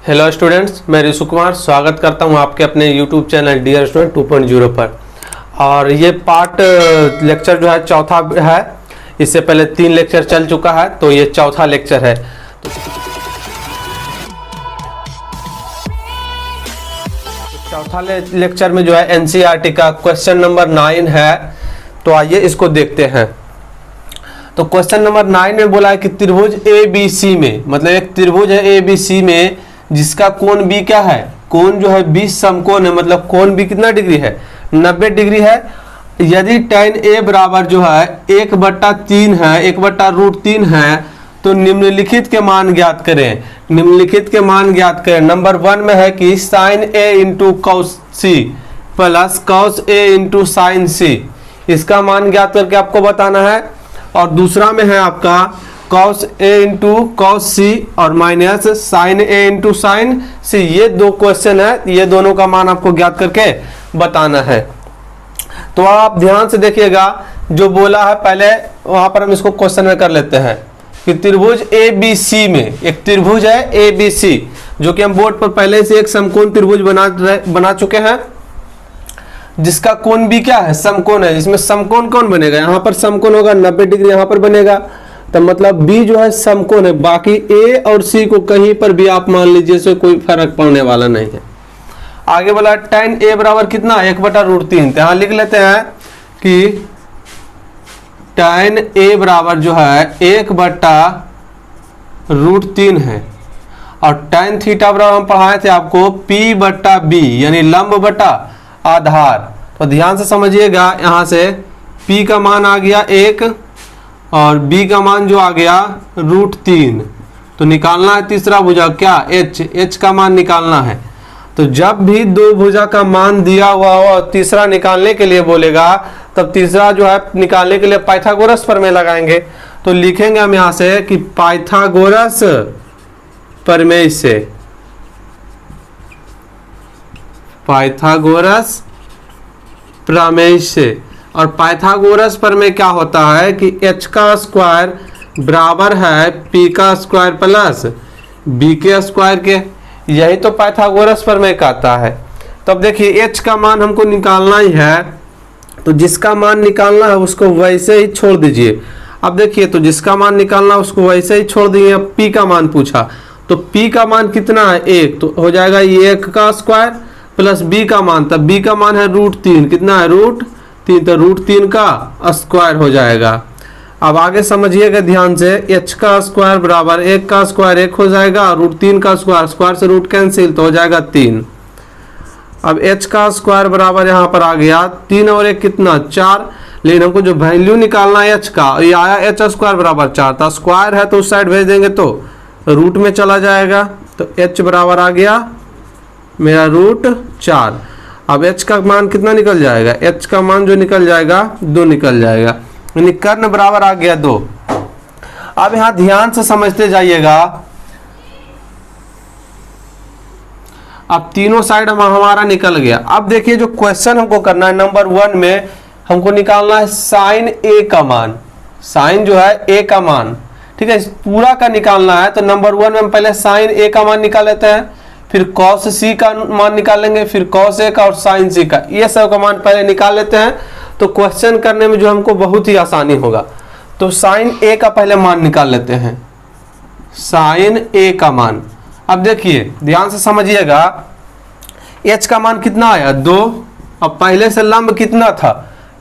Hello students, मैं ऋषु कुमार स्वागत करता हूं आपके अपने यूट्यूब चैनल डियर स्टूडेंट 2.0 पर। और ये पार्ट लेक्चर जो है चौथा है। इससे पहले 3 लेक्चर चल चुका है, तो ये चौथा लेक्चर है। तो चौथा लेक्चर में जो है एनसीईआरटी का क्वेश्चन नंबर 9 है। तो आइए इसको देखते हैं। तो क्वेश्चन नंबर 9 में बोला है कि त्रिभुज ABC में, मतलब एक त्रिभुज है ABC में जिसका कोण B क्या है, कोण जो है 20 समकोण है, मतलब कोण B कितना डिग्री है, 90 डिग्री है। यदि tan A बराबर जो है 1/3 है, 1/√3 है, तो निम्नलिखित के मान ज्ञात करें। निम्नलिखित के मान ज्ञात करें। नंबर 1 में है कि sin A into cos C plus cos A into sin C, इसका मान ज्ञात करके आपको बताना है। और दूसरा में है आपका cos A into cos C और minus sin A into sin C। ये 2 क्वेश्चन है, ये दोनों का मान आपको ज्ञात करके बताना है। तो आप ध्यान से देखिएगा, जो बोला है पहले वहां पर हम इसको क्वेश्चन में कर लेते हैं कि त्रिभुज ABC में, एक त्रिभुज है ABC जो कि हम बोर्ड पर पहले से एक समकोण त्रिभुज बना चुके हैं, जिसका कोण भी क्या है, समकोण है। इसमें समकोण कौन बनेगा, यहाँ पर समकोण होगा 90 डिग्री, यहाँ पर बनेगा, तो मतलब B जो है समकोण है। बाकी A और C को कहीं पर भी आप मान लीजिए, से कोई फर्क पड़ने वाला नहीं है। आगे बोला tan A बराबर कितना, 1/√3। तो यहाँ लिख लेते हैं कि tan A बराबर जो है 1/√3 है। और tan थीटा बराबर हम पढ़ाए थे आपको P/B, यानी लंब बटा आधार। तो ध्यान से समझिएगा, यहाँ से P का मान आ गया 1 और B का मान जो आ गया √3। तो निकालना है तीसरा भुजा क्या, H का मान निकालना है। तो जब भी 2 भुजा का मान दिया हुआ हो और तीसरा निकालने के लिए बोलेगा, तब तीसरा जो है निकालने के लिए पाइथागोरस प्रमेय लगाएंगे। तो लिखेंगे हम यहाँ से कि पाइथागोरस प्रमेय से, पाइथागोरस प्रमेय से। और पाइथागोरस प्रमेय क्या होता है कि h का स्क्वायर बराबर है p का स्क्वायर प्लस b के स्क्वायर के। यही तो पाइथागोरस प्रमेय कहता है। तो अब देखिए h का मान हमको निकालना ही है, तो जिसका मान निकालना है उसको वैसे ही छोड़ दीजिए। अब देखिए, तो जिसका मान निकालना है उसको वैसे ही छोड़ दिए। अब p का मान पूछा, तो p का मान कितना है 1, तो हो जाएगा 1 का स्क्वायर प्लस b का मान, तब b का मान है √3, कितना है √3, तो √3 का स्क्वायर हो जाएगा। अब आगे समझिएगा ध्यान से, h का स्क्वायर बराबर 1 का स्क्वायर 1 हो जाएगा, √3 का स्क्वायर, स्क्वायर से रूट कैंसिल, तो हो जाएगा 3। अब h का स्क्वायर बराबर यहाँ पर आ गया 3 और 1 कितना 4, लेकिन हमको जो वैल्यू निकालना है h का, ये आया h स्क्वायर बराबर 4, तो स्क्वायर है तो उस साइड भेज देंगे तो रूट में चला जाएगा। तो h बराबर आ गया मेरा √4। अब h का मान कितना निकल जाएगा, h का मान जो निकल जाएगा 2 निकल जाएगा, यानी कर्ण बराबर आ गया 2। अब यहाँ ध्यान से समझते जाइएगा। अब तीनों साइड हमारा निकल गया। अब देखिए जो क्वेश्चन हमको करना है, नंबर 1 में हमको निकालना है साइन A का मान, साइन जो है A का मान, ठीक है, पूरा का निकालना है। तो नंबर 1 में हम पहले साइन A का मान निकाल लेते हैं, फिर cos C का मान निकालेंगे, फिर cos A का और sin C का, ये सब का मान पहले निकाल लेते हैं। तो क्वेश्चन करने में जो हमको बहुत ही आसानी होगा। तो sin A का पहले मान निकाल लेते हैं, sin A का मान। अब देखिए ध्यान से समझिएगा, h का मान कितना आया 2। अब पहले से लंब कितना था,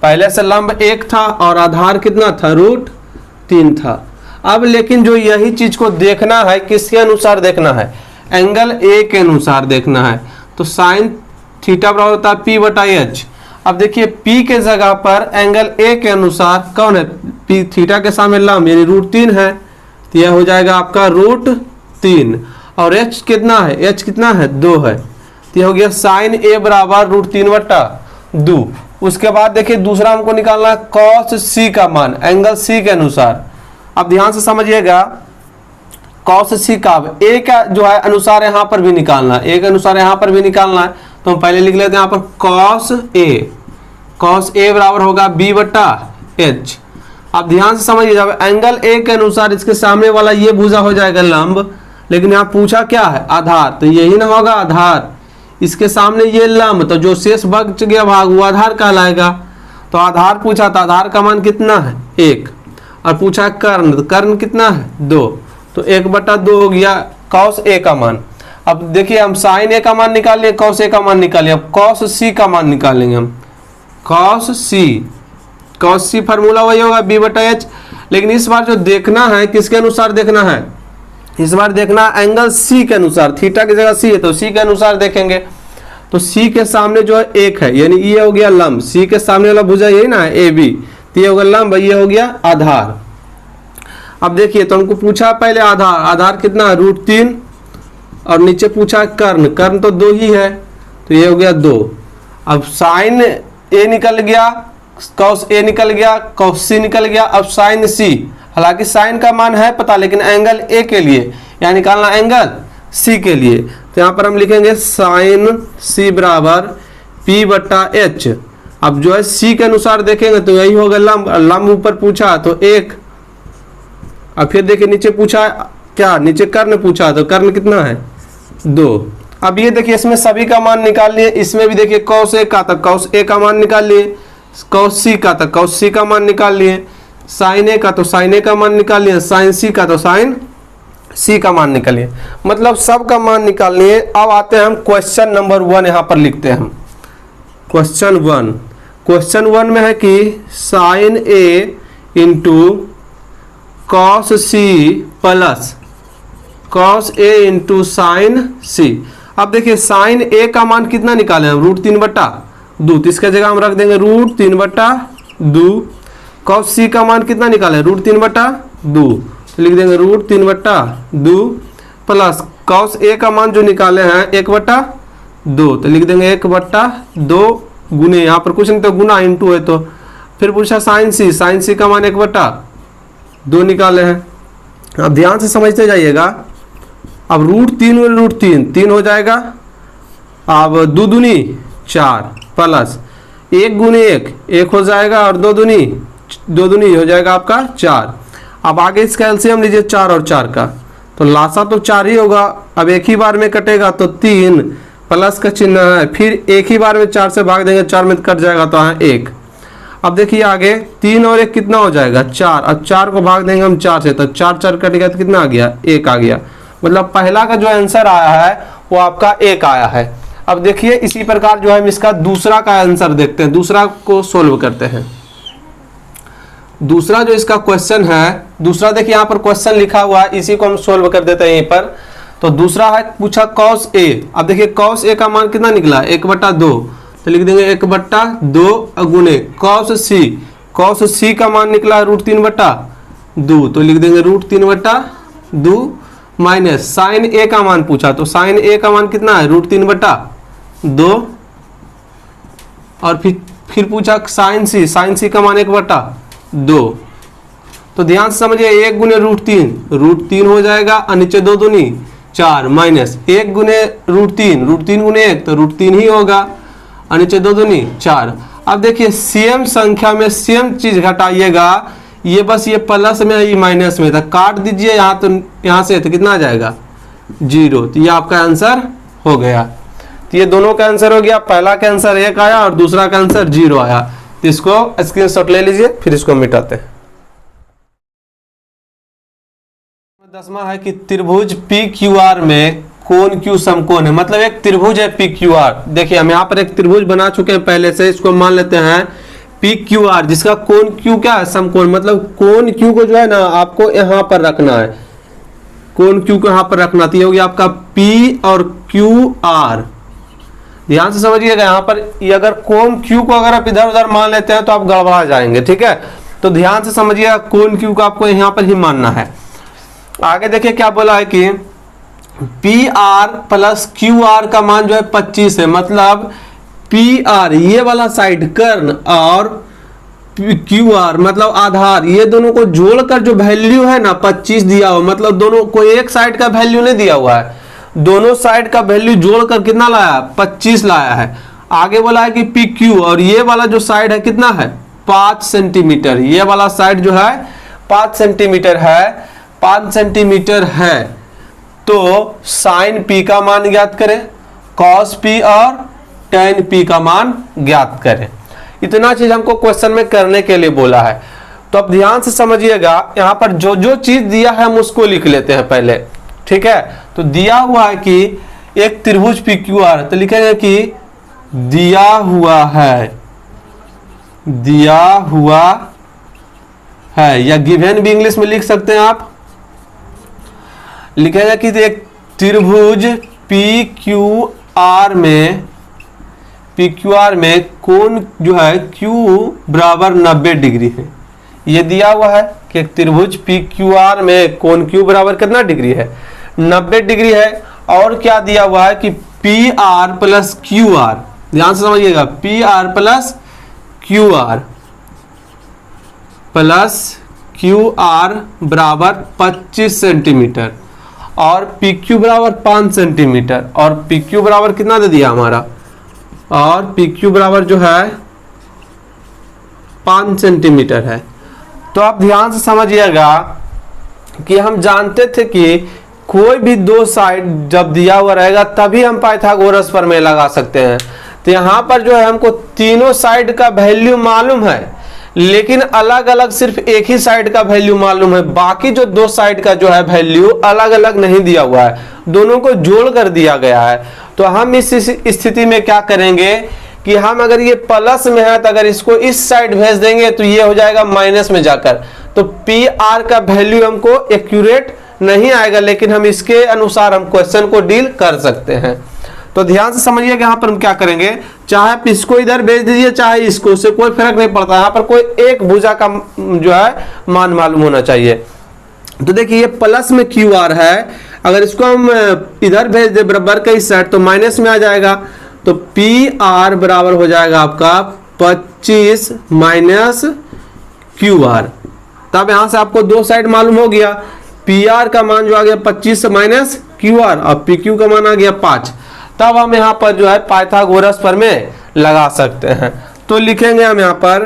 पहले से लंब 1 था और आधार कितना था √3 था। अब लेकिन जो यही चीज को देखना है, किसके अनुसार देखना है, एंगल A के अनुसार देखना है। तो साइन थीटा बराबर होता है P/H। अब देखिए P के जगह पर एंगल A के अनुसार कौन है, P थीटा के सामने लंब यानी √3 है, तो यह हो जाएगा आपका √3। और H कितना है, H कितना है 2 है, तो यह हो गया साइन A बराबर √3/2। उसके बाद देखिए दूसरा हमको निकालना है cos C का मान, एंगल C के अनुसार। अब ध्यान से समझिएगा, cos C का A का जो है अनुसार यहाँ पर भी निकालना है, A के अनुसार यहाँ पर भी निकालना है। तो हम पहले लिख लेते हैं यहाँ पर cos A बराबर होगा B/H। अब ध्यान से समझिए, जब एंगल A के अनुसार इसके सामने वाला ये भुजा हो जाएगा लंब, लेकिन यहाँ पूछा क्या है, आधार, तो यही ना होगा आधार। इसके सामने ये लंब, तो जो शेष बच गया भाग वो आधार कहलाएगा। तो आधार पूछा था, आधार का मान कितना है 1, और पूछा कर्ण, तो कर्ण कितना है 2, तो 1/2 हो गया cos A का मान। अब देखिए हम sin A का मान निकाल लिए, cos A का मान निकालिए, अब cos C का मान निकालेंगे हम। cos C फार्मूला वही होगा B/H, लेकिन इस बार जो देखना है किसके अनुसार देखना है, इस बार देखना एंगल C के अनुसार, थीटा की जगह C है तो C के अनुसार देखेंगे। तो C के सामने जो है 1 है, यानी ये हो गया लंब, C के सामने वाला भुजा यही ना है AB, तो ये हो गया लंब, ये हो गया आधार। अब देखिए तो हमको पूछा पहले आधार, आधार कितना है √3, और नीचे पूछा कर्ण, कर्ण तो 2 ही है, तो ये हो गया 2। अब sin A निकल गया, cos A निकल गया, cos C निकल गया, अब sin C, हालांकि sin का मान है पता, लेकिन एंगल A के लिए या निकालना एंगल C के लिए, तो यहाँ पर हम लिखेंगे sin C बराबर P/H। अब जो है C के अनुसार देखेंगे तो यही होगा लंब, लंब ऊपर पूछा तो 1, अब फिर देखिए नीचे पूछा क्या, नीचे कर्ण पूछा, तो कर्ण कितना है 2। अब ये देखिए इसमें सभी का मान निकाल लिए, इसमें भी देखिए cos A का, तो cos A का मान निकाल लिए, cos C का, तो cos C का मान निकाल लिए, sin A का, तो sin A का मान निकाल लिए, sin C का, तो sin C का मान निकालिए, मतलब सब का मान निकाल लिए। अब आते हैं हम क्वेश्चन नंबर 1, यहाँ पर लिखते हैं हम क्वेश्चन 1 में है कि sin A into cos C plus cos A into sine C। अब देखिए sin A का मान कितना निकाले हम, √3/2, तो इसका जगह हम रख देंगे √3/2। cos C का मान कितना निकाले √3/2, तो लिख देंगे √3/2 प्लस cos A का मान जो निकाले हैं 1/2, तो लिख देंगे 1/2 गुने, यहाँ पर कुछ नहीं तो गुना इंटू है, तो फिर पूछा sin C का मान 1/2 निकाले हैं। अब ध्यान से समझते जाइएगा, अब √3 3 हो जाएगा, अब 2 दूनी 4 प्लस 1 गुने 1 हो जाएगा, और 2 दूनी हो जाएगा आपका 4। अब आगे इसका एलसीएम लीजिए 4 और 4 का, तो लासा तो 4 ही होगा, अब एक ही बार में कटेगा तो 3 प्लस का चिन्ह है, फिर एक ही बार में 4 से भाग देंगे, 4 में कट जाएगा तो है 1। अब देखिए आगे 3 और 1 कितना हो जाएगा 4, अब 4 को भाग देंगे हम 4 से, तो 4 कट गया तो कितना आ गया 1 आ गया, मतलब पहला का जो आंसर आया है वो आपका 1 आया है। अब देखिए इसी प्रकार जो है हम इसका दूसरा का आंसर देखते हैं, दूसरा को सोल्व करते हैं। दूसरा जो इसका क्वेश्चन है, दूसरा देखिए यहाँ पर क्वेश्चन लिखा हुआ है, इसी को हम सोल्व कर देते हैं यहीं पर। तो दूसरा है पूछा cos A, अब देखिए cos A का मान कितना निकला 1/2, तो लिख देंगे 1/2 गुने cos C का मान निकला √3/2, तो लिख देंगे √3/2 माइनस sin A का मान पूछा, तो sin A का मान कितना है √3/2, और फिर पूछा sin C का मान 1/2। तो ध्यान से समझिए 1 गुने √3 हो जाएगा, और नीचे 2 दूनी 4 माइनस 1 गुने √3 गुने 1 तो √3 ही होगा, और नीचे 2 दूनी 4। अब देखिए सेम संख्या में सेम चीज घटाइएगा, ये बस ये प्लस में ये माइनस में था, काट दीजिए यहाँ, तो यहाँ से तो कितना आ जाएगा 0, तो ये आपका आंसर हो गया। तो ये दोनों का आंसर हो गया, पहला का आंसर 1 आया और दूसरा का आंसर 0 आया। तो इसको स्क्रीनशॉट ले लीजिए, फिर इसको मिटाते हैं। 10वां है कि त्रिभुज PQR में कोण Q समकोण है, मतलब एक त्रिभुज है PQR। देखिए हम यहाँ पर एक त्रिभुज बना चुके हैं पहले से, इसको मान लेते हैं PQR, जिसका कोण Q क्या है समकोण, मतलब कोण Q को जो है ना आपको यहाँ पर रखना है, कोण Q को यहाँ पर रखना, तो ये हो गया आपका P और QR। ध्यान से समझिएगा, यहाँ पर ये अगर कोण Q को अगर आप इधर उधर मान लेते हैं तो आप गड़बड़ा जाएंगे, ठीक है। तो ध्यान से समझिएगा कोण Q को आपको यहाँ पर ही मानना है। आगे देखिए क्या बोला है कि PR प्लस QR का मान जो है 25 है, मतलब PR ये वाला साइड कर्ण और QR मतलब आधार, ये दोनों को जोड़कर जो वैल्यू है ना 25 दिया हुआ, मतलब दोनों को एक साइड का वैल्यू नहीं दिया हुआ है, दोनों साइड का वैल्यू जोड़कर कितना लाया 25 लाया है। आगे बोला है कि PQ, और ये वाला जो साइड है कितना है 5 सेंटीमीटर, ये वाला साइड जो है 5 सेंटीमीटर है, 5 सेंटीमीटर है। तो साइन पी का मान ज्ञात करें, कॉस पी और टेन पी का मान ज्ञात करें। इतना चीज हमको क्वेश्चन में करने के लिए बोला है। तो अब ध्यान से समझिएगा, यहां पर जो जो चीज दिया है हम उसको लिख लेते हैं पहले, ठीक है। तो दिया हुआ है कि एक त्रिभुज पी क्यू आर, तो लिखेंगे कि दिया हुआ है, या गिवन भी इंग्लिश में लिख सकते हैं आप। लिखेगा कि एक त्रिभुज पी क्यू आर में कोण जो है Q बराबर 90 डिग्री है। ये दिया हुआ है कि एक त्रिभुज पी क्यू आर में कोण Q बराबर कितना डिग्री है, 90 डिग्री है। और क्या दिया हुआ है कि P R plus Q R, ध्यान से समझिएगा, P R plus Q R बराबर 25 सेंटीमीटर और पी क्यू बराबर 5 सेंटीमीटर, और पी क्यू बराबर कितना दे दिया हमारा, और पी क्यू बराबर जो है 5 सेंटीमीटर है। तो आप ध्यान से समझिएगा कि हम जानते थे कि कोई भी दो साइड जब दिया हुआ रहेगा तभी हम पाइथागोरस प्रमेय लगा सकते हैं। तो यहाँ पर जो है हमको तीनों साइड का वैल्यू मालूम है, लेकिन अलग अलग सिर्फ एक ही साइड का वैल्यू मालूम है, बाकी जो दो साइड का जो है वैल्यू अलग अलग नहीं दिया हुआ है, दोनों को जोड़ कर दिया गया है। तो हम इस स्थिति में क्या करेंगे कि हम अगर ये प्लस में है तो अगर इसको इस साइड भेज देंगे तो ये हो जाएगा माइनस में जाकर, तो पी आर का वैल्यू हमको एक्यूरेट नहीं आएगा, लेकिन हम इसके अनुसार हम क्वेश्चन को डील कर सकते हैं। तो ध्यान से समझिए कि यहाँ पर हम क्या करेंगे, चाहे आप इसको इधर भेज दीजिए चाहे इसको, उससे कोई फर्क नहीं पड़ता। यहाँ पर कोई एक भुजा का जो है मान मालूम होना चाहिए। तो देखिए ये प्लस में क्यू आर है, अगर इसको हम इधर भेज दे बराबर का इस साइड तो माइनस में आ जाएगा, तो पी आर बराबर हो जाएगा आपका 25 माइनस क्यू आर। तब यहां से आपको दो साइड मालूम हो गया, पी आर का मान जो आ गया 25 माइनस क्यू आर और पी क्यू का मान आ गया 5। तब हम यहाँ पर जो है पाइथागोरस प्रमेय लगा सकते हैं। तो लिखेंगे हम यहाँ पर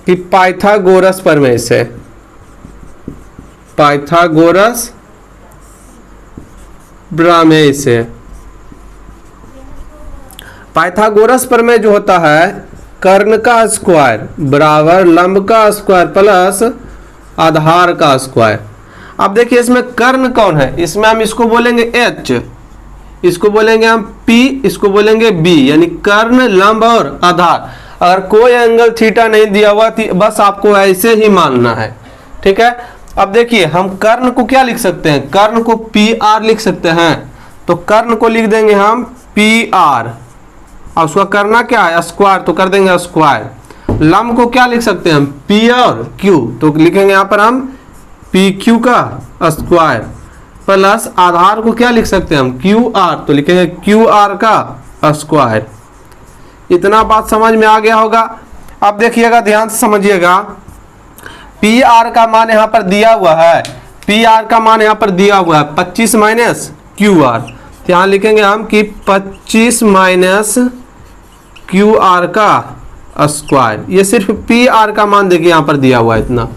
कि पाइथागोरस प्रमेय से, पाइथागोरस प्रमेय से, पाइथागोरस प्रमेय जो होता है कर्ण का स्क्वायर बराबर लंब का स्क्वायर प्लस आधार का स्क्वायर। अब देखिए इसमें कर्ण कौन है, इसमें हम इसको बोलेंगे H, इसको बोलेंगे हम P, इसको बोलेंगे B, यानी कर्ण लंब और आधार। अगर कोई एंगल थीटा नहीं दिया हुआ बस आपको ऐसे ही मानना है, ठीक है। अब देखिए हम कर्ण को क्या लिख सकते हैं, कर्ण को PR लिख सकते हैं। तो कर्ण को लिख देंगे हम PR और उसका करना क्या है स्क्वायर, तो कर देंगे स्क्वायर। लंब को क्या लिख सकते हैं हम P और Q, तो लिखेंगे यहाँ पर हम PQ का स्क्वायर प्लस आधार को क्या लिख सकते हैं हम QR, तो लिखेंगे QR का स्क्वायर। इतना बात समझ में आ गया होगा। अब देखिएगा ध्यान से समझिएगा, PR का मान यहाँ पर दिया हुआ है, PR का मान यहाँ पर दिया हुआ है 25 माइनस QR, तो यहाँ लिखेंगे हम कि 25 माइनस QR का स्क्वायर। ये सिर्फ PR का मान देखिए यहाँ पर दिया हुआ है इतना।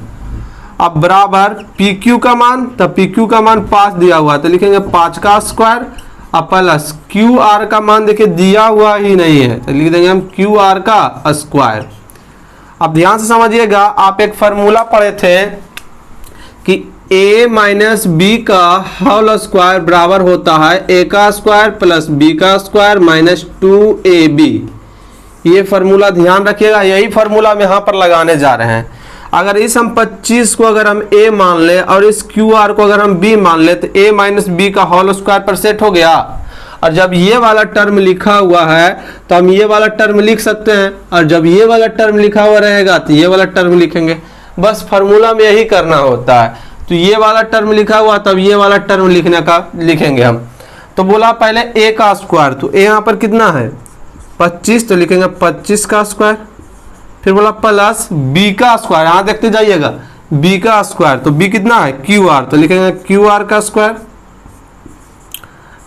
अब बराबर PQ का मान, तब PQ का मान 5 दिया हुआ है तो लिखेंगे 5 का स्क्वायर और प्लस QR का मान देखिए दिया हुआ ही नहीं है तो लिख देंगे हम QR का स्क्वायर। अब ध्यान से समझिएगा, आप एक फार्मूला पढ़े थे कि a माइनस बी का होल स्क्वायर बराबर होता है a का स्क्वायर प्लस b का स्क्वायर माइनस 2ab। ये फार्मूला ध्यान रखिएगा, यही फार्मूला हम यहाँ पर लगाने जा रहे हैं। अगर इस हम 25 को अगर हम a मान ले और इस QR को अगर हम b मान ले तो a माइनस बी का होल स्क्वायर पर सेट हो गया। और जब ये वाला टर्म लिखा हुआ है तो हम ये वाला टर्म लिख सकते हैं, और जब ये वाला टर्म लिखा हुआ रहेगा तो ये वाला टर्म लिखेंगे। बस फार्मूला में यही करना होता है। तो ये वाला टर्म लिखा हुआ तब ये वाला टर्म लिखेंगे हम। तो बोला पहले a का स्क्वायर, तो a यहाँ पर कितना है 25, तो लिखेंगे 25 का स्क्वायर। फिर बोला प्लस b का स्क्वायर, यहाँ देखते जाइएगा b का स्क्वायर, तो b कितना है QR, तो लिखेंगे QR का स्क्वायर।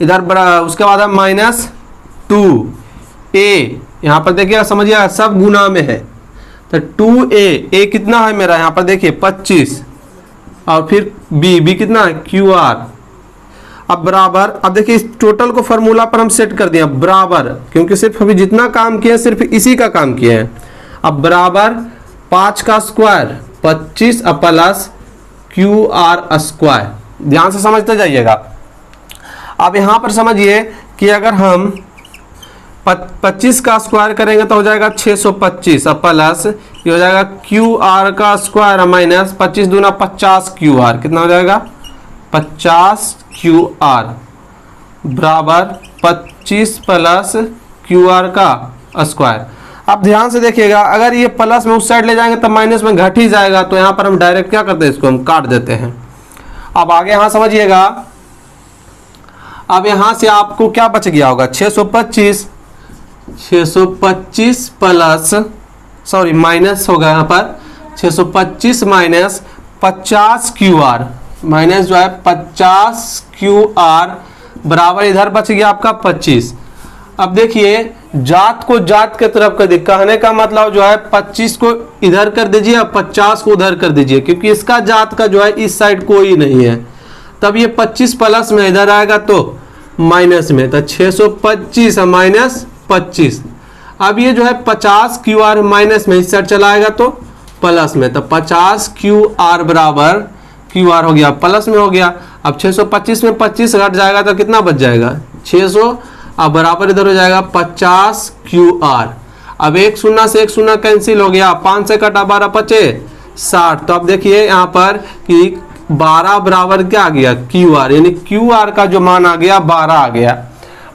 इधर बड़ा उसके बाद है माइनस 2a, यहाँ पर देखिए समझिए सब गुना में है तो 2a कितना है मेरा यहाँ पर देखिए 25, और फिर b कितना है QR। अब बराबर, अब देखिए इस टोटल को फॉर्मूला पर हम सेट कर दिया बराबर, क्योंकि सिर्फ अभी जितना काम किए सिर्फ इसी का काम किए हैं। अब बराबर 5 का स्क्वायर 25 प्लस QR स्क्वायर। ध्यान से समझते जाइएगा। अब यहाँ पर समझिए कि अगर हम 25 का स्क्वायर करेंगे तो हो जाएगा 625 प्लस ये हो जाएगा QR का स्क्वायर माइनस 25 दूना 50 QR, कितना हो जाएगा 50 QR बराबर 25 प्लस QR का स्क्वायर। अब ध्यान से देखिएगा, अगर ये प्लस में उस साइड ले जाएंगे तो माइनस में घट ही जाएगा, तो यहाँ पर हम डायरेक्ट क्या करते हैं, इसको हम काट देते हैं। अब आगे यहाँ समझिएगा, अब यहाँ से आपको क्या बच गया होगा 625 प्लस सॉरी माइनस होगा यहाँ पर 625 माइनस 50 QR माइनस जो है 50 QR बराबर इधर बच गया आपका 25। अब देखिए जात को जात के तरफ कर दीजिए, कहने का मतलब जो है 25 को इधर कर दीजिए और 50 को उधर कर दीजिए, क्योंकि इसका जात का जो है इस साइड कोई नहीं है। तब ये 25 प्लस में इधर आएगा तो माइनस में, तो 625 माइनस 25। अब ये जो है 50 QR माइनस में इस साइड चला आएगा तो प्लस में, तो 50 QR बराबर QR हो गया प्लस में हो गया। अब 625 में 25 घट जाएगा तो कितना बच जाएगा 600, अब बराबर इधर हो जाएगा 50 QR। अब एक शून्य से एक शून्य कैंसिल हो गया, 5 से कटा 12 बचे 60। तो अब देखिए यहाँ पर कि 12 बराबर क्या आ गया QR, यानी QR का जो मान आ गया 12 आ गया।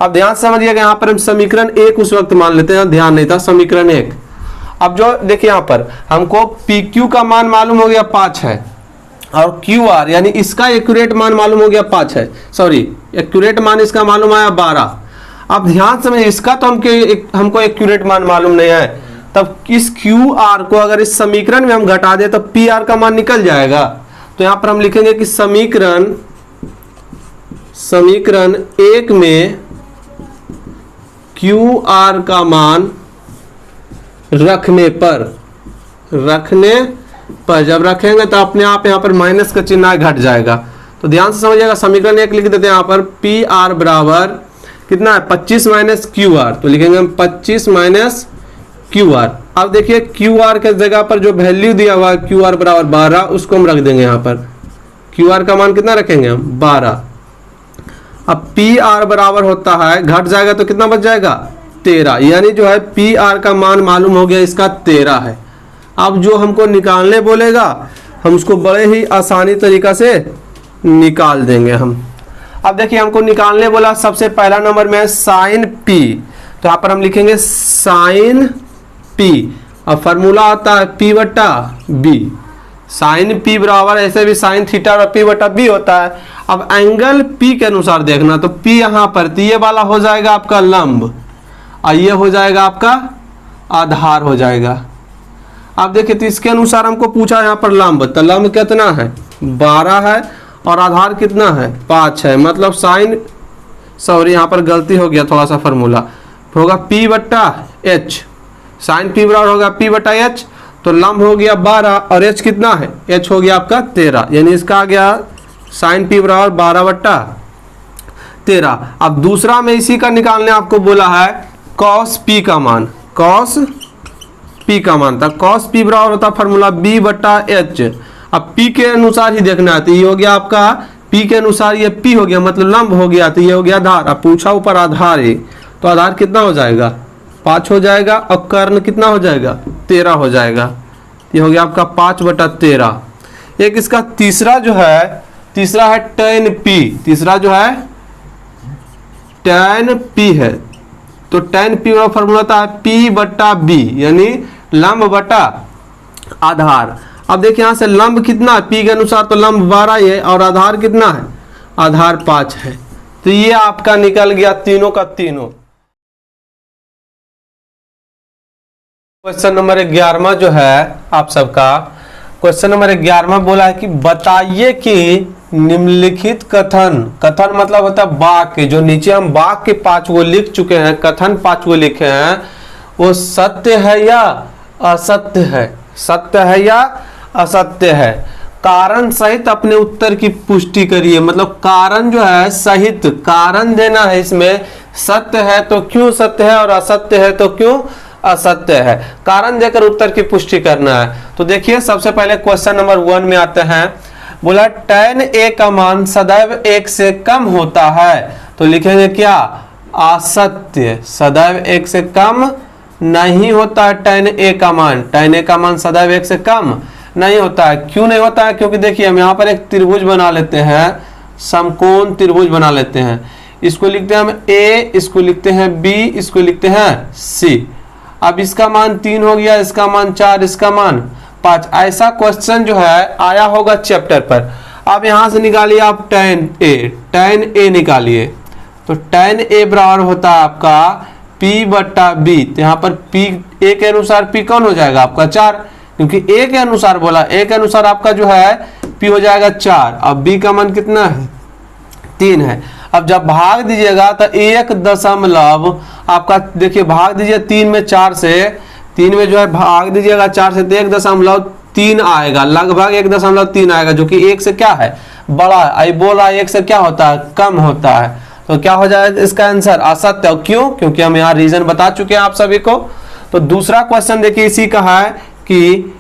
अब ध्यान से समझिएगा, यहाँ पर हम समीकरण 1 उस वक्त मान लेते हैं, ध्यान नहीं था समीकरण 1। अब जो देखिए यहाँ पर हमको PQ का मान मालूम हो गया 5 है और QR यानी इसका एक्यूरेट मान मालूम हो गया 5 है, सॉरी एक्यूरेट मान इसका मालूम आया 12। अब ध्यान से समझिए, इसका तो हमको एक्यूरेट मान मालूम नहीं है, तब इस QR को अगर इस समीकरण में हम घटा दे तो PR का मान निकल जाएगा। तो यहाँ पर हम लिखेंगे कि समीकरण 1 में QR का मान रखने पर जब रखेंगे तो अपने आप यहाँ पर माइनस का चिन्ह घट जाएगा। तो ध्यान से समझिएगा, समीकरण 1 लिख देते हैं यहाँ पर PR बराबर कितना है 25 माइनस QR, तो लिखेंगे हम 25 माइनस QR। अब देखिए QR के जगह पर जो वैल्यू दिया हुआ है QR बराबर 12 उसको हम रख देंगे यहाँ पर, QR का मान कितना रखेंगे हम 12। अब PR बराबर होता है, घट जाएगा तो कितना बच जाएगा 13, यानी जो है PR का मान मालूम हो गया इसका 13 है। अब जो हमको निकालने बोलेगा हम उसको बड़े ही आसानी तरीका से निकाल देंगे हम। अब देखिए हमको निकालने बोला, सबसे पहला नंबर में है साइन P, तो यहाँ पर हम लिखेंगे साइन P। अब फॉर्मूला आता है P बटा B, साइन P बराबर ऐसे भी साइन थीटा और P बटा B होता है। अब एंगल P के अनुसार देखना, तो P यहाँ पर तो ये वाला हो जाएगा आपका लंब और ये हो जाएगा आपका आधार हो जाएगा। अब देखिए तो इसके अनुसार हमको पूछा यहाँ पर लंब, तो लंब कितना है 12 है और आधार कितना है 5 है, मतलब साइन सॉरी यहाँ पर गलती हो गया थोड़ा सा, फॉर्मूला होगा P बटा H, साइन P बराबर होगा P बटा H, तो लंब हो गया 12 और H कितना है H हो गया आपका 13, यानी इसका आ गया साइन P बराबर 12 बटा 13। अब दूसरा में इसी का निकालने आपको बोला है cos P का मान, cos P का मान था, cos P बराबर होता फॉर्मूला B बटा H। अब P के अनुसार ही देखना है, तो ये हो गया आपका P के अनुसार ये P हो गया मतलब लंब हो गया, तो ये हो गया आधार। अब पूछा ऊपर आधार है, तो आधार कितना हो जाएगा 5 हो जाएगा और कर्ण कितना हो जाएगा 13 हो जाएगा, ये हो गया आपका 5 बटा 13। एक इसका तीसरा है tan P, तीसरा जो है tan P है, तो tan P का फॉर्मूला होता है P बटा B, यानी लंब बटा आधार। अब देखिए यहाँ से लंब कितना है P के अनुसार, तो लंब 12 है और आधार कितना है आधार 5 है, तो ये आपका निकल गया तीनों का तीनों। क्वेश्चन नंबर 11 जो है आप सबका, क्वेश्चन नंबर 11 बोला है कि बताइए कि निम्नलिखित कथन मतलब होता है वाक्य, जो नीचे हम वाक्य 5 गो लिख चुके हैं, कथन 5 गो लिखे हैं, वो सत्य है या असत्य है, सत्य है या असत्य है। कारण सहित अपने उत्तर की पुष्टि करिए। मतलब कारण जो है सहित कारण देना है, इसमें सत्य है तो क्यों सत्य है और असत्य है तो क्यों असत्य है, कारण देकर उत्तर की पुष्टि करना है। तो देखिए सबसे पहले क्वेश्चन नंबर 1 में आते हैं। बोला tan a का मान सदैव 1 से कम होता है, तो लिखेंगे क्या, असत्य। सदैव 1 से कम नहीं होता है tan a का मान, tan a का मान सदैव 1 से कम नहीं होता है। क्यों नहीं होता है, क्योंकि देखिए हम यहाँ पर एक त्रिभुज बना लेते हैं, समकोण त्रिभुज बना लेते हैं। इसको लिखते हैं हम a, इसको लिखते हैं b, इसको लिखते हैं c। अब इसका मान 3 हो गया, इसका मान 4, इसका मान 5। ऐसा क्वेश्चन जो है आया होगा चैप्टर पर। अब यहां से निकालिए आप tan a निकालिए, तो tan a बराबर होता है आपका p बट्टा b। तो यहाँ पर p a के अनुसार p कौन हो जाएगा आपका 4, क्योंकि a के अनुसार बोला, a के अनुसार आपका जो है p हो जाएगा 4। अब b का मान कितना है 3 है। अब जब भाग दीजिएगा तो 1 आपका देखिए भाग दीजिए 3 में 4 से, 3 में जो है भाग दीजिएगा 4 से तो 1.3 आएगा, लगभग 1.3 आएगा, जो कि 1 से क्या है बड़ा है। आई बोला 1 से क्या होता है कम होता है, तो क्या हो जाएगा इसका आंसर असत्य। क्यों, क्योंकि हम यहाँ रीजन बता चुके हैं आप सभी को। तो दूसरा क्वेश्चन देखिए इसी का है कि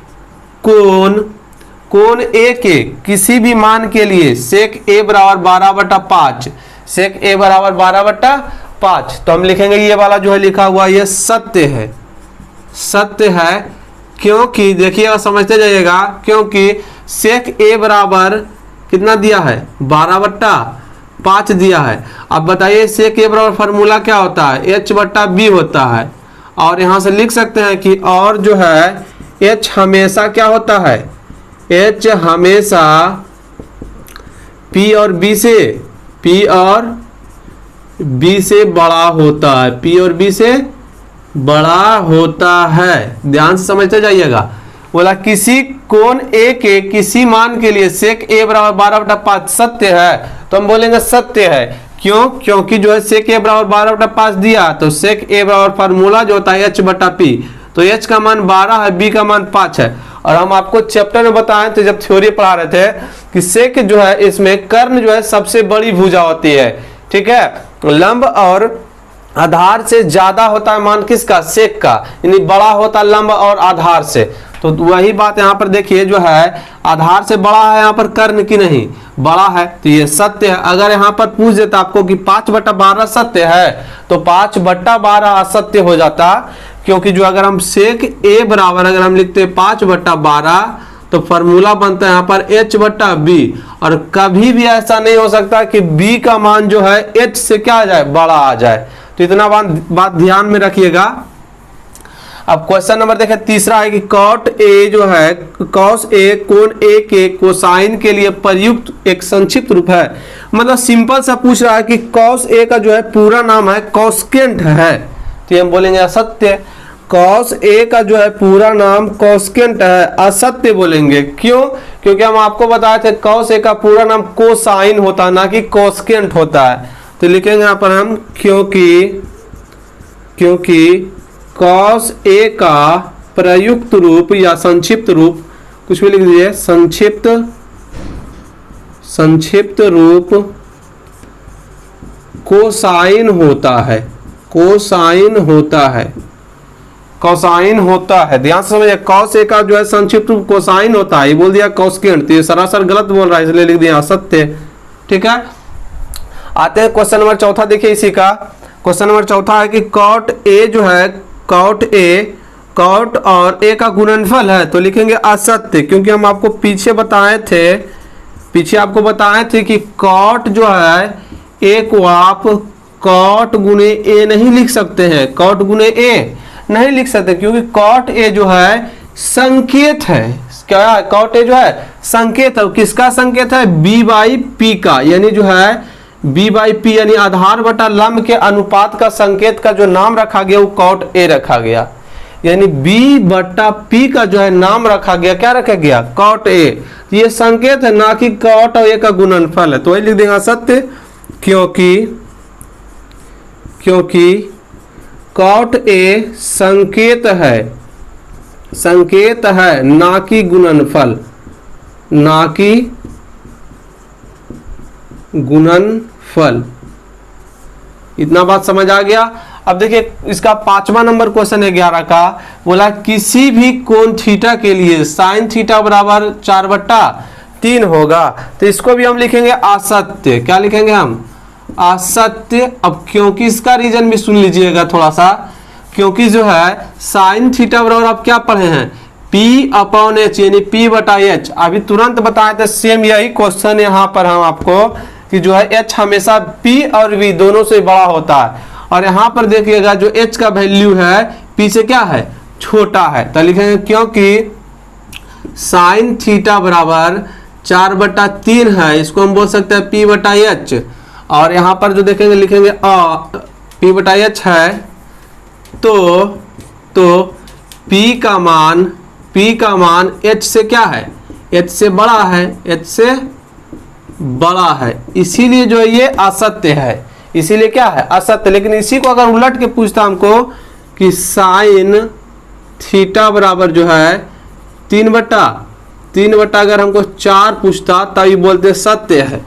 कोण ए के किसी भी मान के लिए सेक ए बराबर 12/5, सेक ए बराबर 12/5, तो हम लिखेंगे ये वाला जो है लिखा हुआ ये सत्य है, सत्य है। क्योंकि देखिएगा समझते जाइएगा, क्योंकि सेक ए बराबर कितना दिया है 12/5 दिया है। अब बताइए सेक ए बराबर फार्मूला क्या होता है h/b होता है, और यहां से लिख सकते हैं कि और जो है h हमेशा क्या होता है, h हमेशा p और b से बड़ा होता है, p और b से बड़ा होता है। ध्यान से समझते जाइएगा। बोला किसी कोण a के किसी मान के लिए सेक a बराबर 12/5 सत्य है, तो हम बोलेंगे सत्य है। क्यों, क्योंकि जो है सेक a बराबर 12/5 दिया, तो सेक a बराबर फार्मूला जो होता है h/p, तो h का मान 12 है, b का मान 5 है। और हम आपको चैप्टर में बताए थे जब थ्योरी पढ़ा रहे थे कि सेक जो है इसमें कर्ण जो है सबसे बड़ी भुजा होती है, ठीक है। लंब और आधार से ज्यादा होता है मान किसका, सेक का, यानी बड़ा होता है लंब और आधार से। तो वही बात यहाँ पर देखिए जो है आधार से बड़ा है यहाँ पर कर्ण की नहीं बड़ा है, तो ये सत्य है। अगर यहाँ पर पूछ देता आपको कि 5/12 सत्य है, तो 5/12 असत्य हो जाता, क्योंकि जो अगर हम सेक ए बराबर अगर हम लिखते 5/12 तो फॉर्मूला बनता है यहाँ पर h/b, और कभी भी ऐसा नहीं हो सकता कि b का मान जो है h से क्या आ जाए बड़ा आ जाए। तो इतना बात ध्यान में रखिएगा। अब क्वेश्चन नंबर देखें तीसरा है कि कॉट ए जो है कॉस ए कोण ए के कोसाइन के लिए प्रयुक्त एक संक्षिप्त रूप है। मतलब सिंपल सा पूछ रहा है कि कॉस ए का जो है पूरा नाम है कॉस्केंट है, तो हम बोलेंगे असत्य। कॉस ए का जो है पूरा नाम कॉस्केंट है, असत्य बोलेंगे। क्यों, क्योंकि हम आपको बताए थे कॉस ए का पूरा नाम कोसाइन होता है, ना कि कॉस्केंट होता है। तो लिखेंगे यहाँ पर हम क्योंकि कॉस ए का प्रयुक्त रूप या संक्षिप्त रूप, कुछ भी लिख दीजिए, संक्षिप्त रूप कोसाइन होता है, कोसाइन होता है, कोसाइन होता है। ध्यान से समझिए, कॉस ए का जो है संक्षिप्त रूप कोसाइन होता है, ये बोल दिया कॉस्केंट, तो ये सरासर गलत बोल रहा है, इसलिए लिख दिया असत्य, ठीक है। आते हैं क्वेश्चन नंबर चौथा, देखिए इसी का क्वेश्चन नंबर चौथा है कि कॉट ए जो है कॉट और ए का गुणनफल है, तो लिखेंगे असत्य। क्योंकि हम आपको पीछे आपको बताए थे कि कॉट जो है ए को आप कॉट गुणे ए नहीं लिख सकते हैं, कॉट गुणे ए नहीं लिख सकते, क्योंकि कॉट ए जो है संकेत है। क्या है, कॉट ए जो है संकेत है। किसका संकेत है, b/p का, यानी जो है b/p यानी आधार बटा लंब के अनुपात का संकेत का जो नाम रखा गया वो कॉट ए रखा गया, यानी b/p का जो है नाम रखा गया, क्या रखा गया, कॉट ए। ये संकेत है, ना कि कॉट और ए का गुणनफल है, तो वही लिख देंगे सत्य। क्योंकि कॉट ए संकेत है, ना कि गुणनफल, ना कि गुणनफल। इतना बात समझ आ गया। अब देखिए इसका 5वां नंबर क्वेश्चन है 11 का, बोला किसी भी कोण थीटा के लिए साइन थीटा बराबर 4/3 होगा। तो इसको भी हम लिखेंगे असत्य। क्या लिखेंगे हम? असत्य। अब क्योंकि इसका रीजन भी सुन लीजिएगा थोड़ा सा, क्योंकि जो है साइन थीटा बराबर आप क्या पढ़े हैं? P/H यानी P/H। अभी तुरंत बताए थे सेम यही क्वेश्चन यहाँ पर हम आपको कि जो है H हमेशा P और V दोनों से बड़ा होता है। और यहाँ पर देखिएगा जो H का वैल्यू है P से क्या है? छोटा है। तो लिखेंगे क्योंकि साइन थीटा बराबर 4/3 है, इसको हम बोल सकते हैं P/H। और यहाँ पर जो देखेंगे लिखेंगे P/H है तो P का मान H से क्या है? H से बड़ा है, H से बड़ा है, इसीलिए जो है ये असत्य है। इसीलिए क्या है? असत्य। लेकिन इसी को अगर उलट के पूछता हमको कि साइन थीटा बराबर जो है 3/3 अगर हमको 4 पूछता तब ये बोलते सत्य है,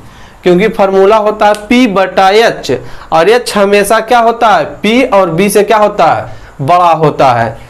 क्योंकि फॉर्मूला होता है P/H और H हमेशा क्या होता है? P और B से क्या होता है? बड़ा होता है।